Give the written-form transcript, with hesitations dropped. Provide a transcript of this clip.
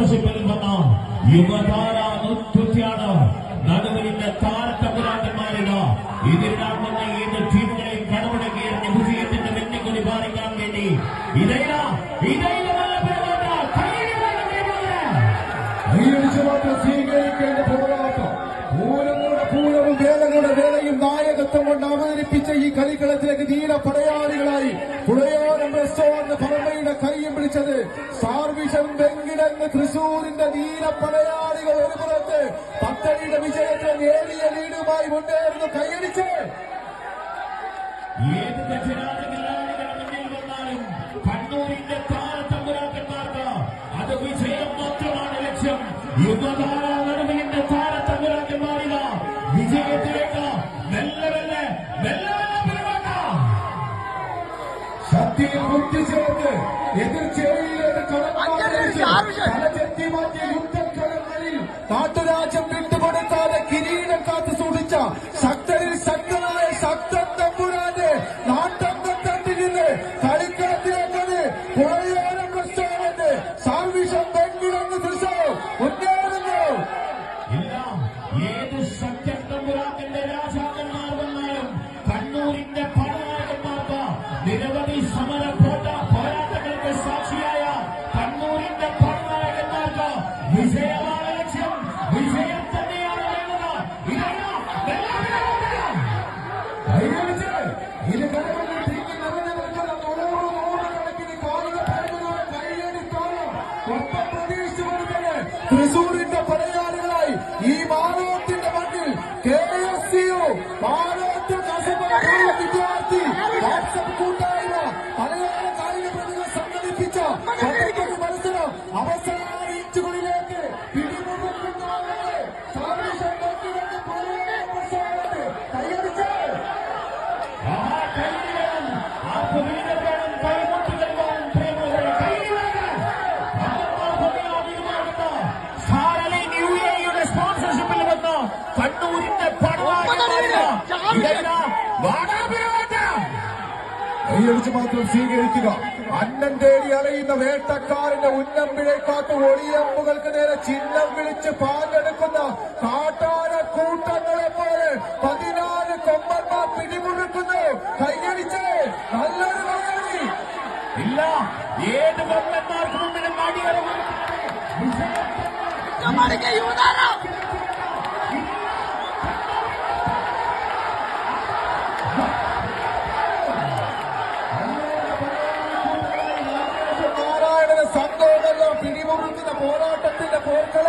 സ്പോൺസർഷിപ്പിൽ വന്ന യുവതാര നൃത്യത്താണ് നടുവിന്റെ താരത്തമ്പുരാക്കന്മാരിന് എതിരിടാവുന്ന ഏത് ടീമുകളെയും കടമുടക്കിയ വിജയത്തിന്റെ വെന്നിക്കൊടി പാലിക്കാൻ വേണ്ടി സ്വീകരിക്കേണ്ട പോരാട്ടം പൂരവും വേലങ്ങളുടെ വേലയും നായകത്വം കൊണ്ട് അവതരിപ്പിച്ച ഈ കളിക്കളത്തിലേക്ക് ധീര പടയാളികളായി പുഴയോരം റെസ്റ്റോറന്റ് പറമ്പയുടെ കൈയും പിടിച്ചത് സാർവിഷം വെങ്കിടെന്ന് തൃശൂരിന്റെ ധീര പടയാളികൾ ഒരു പുറത്ത് പത്തടിയുടെ വിജയത്തെ നേടിയ ലീഡുമായി മുന്നേറുന്നു. കൈയടിച്ച് ഏത് മുന്നിൽ വന്നാലും കണ്ണൂരിന്റെ താരത്തമ്പുരാക്കന്മാർക്ക് അത് വിജയം മാത്രമാണ് ലക്ഷ്യം. യുവതാര നടുവിന്റെ താരത്തമ്പുരാക്കന്മാരില്ല വിജയത്തിലേക്ക് ശക്തിയിൽ കുത്തിച്ചേർത്ത് എതിർച്ചേരിയിലേക്ക് കടത്തി മാറ്റിയ യുദ്ധക്കളങ്ങളിൽ നാട്ടുരാജ്യം വിട്ടുകൊടുക്കാതെ കിരീടം കാത്തു സൂക്ഷിച്ച ശക്തരിൽ ശക്തനായ ശക്തൻ തമ്പുരാന്റെ നാട്ടന്തം തട്ടിരുന്ന് കളിക്കളത്തിലേക്കത് പുഴയോരം റെസ്റ്റോറന്റ് സാർവിഷം വെങ്കിടെന്ന് തൃശൂർ മുന്നേറുന്നു. ഏത് ശക്തൻ തമ്പുരാന്റെ രാജാക്കന്മാർ വന്നാലും കണ്ണൂരിന്റെ പടനായകന്മാർക്ക് നിരവധി സമര പോരാട്ടങ്ങൾക്ക് സാക്ഷിയായ കണ്ണൂരിന്റെ പടനായകന്മാർക്ക് വിജയമാണ് ലക്ഷ്യം. വിജയം തന്നെയാണ് വേണ്ടത്. തൃശൂരിന്റെ പടയാളികളായി ഈ മാനവത്തിന്റെ മണ്ണിൽ KSCU മാനവത്തിൽ വിദ്യാർത്ഥി വാട്സപ്പ് കൂട്ടായ്മ മലയാള കായിക പ്രതികൾ സംഘടിപ്പിച്ച മത്സരം അവസാന ഇഞ്ചുകളിലേക്ക് സ്പോൺസർഷിപ്പിൽ വന്ന കണ്ണൂരിന്റെ കൈയടിച്ച് മാത്രം സ്വീകരിക്കുക. അന്നം തേടി അലയുന്ന വേട്ടക്കാരന്റെ ഉന്നമ്പിഴേക്കാട്ട് ഒളിയമ്പുകൾക്ക് നേരെ ചിഹ്നം വിളിച്ച് പാലെടുക്കുന്ന കാട്ടാന കൂട്ടങ്ങളെ പോലെ 14 കൊമ്പന്മാർ പിടിമുറുക്കുന്നു. കൈയടിച്ച് നല്ലൊരു കൈയടി. ഇല്ല, ഏത് കൊമ്പന്മാർക്ക് മുമ്പിലും മടിയറവ് നാരായണന് സംഘമെല്ലാം പിടിമുറുക്കുന്ന പോരാട്ടത്തിന്റെ പോർക്കള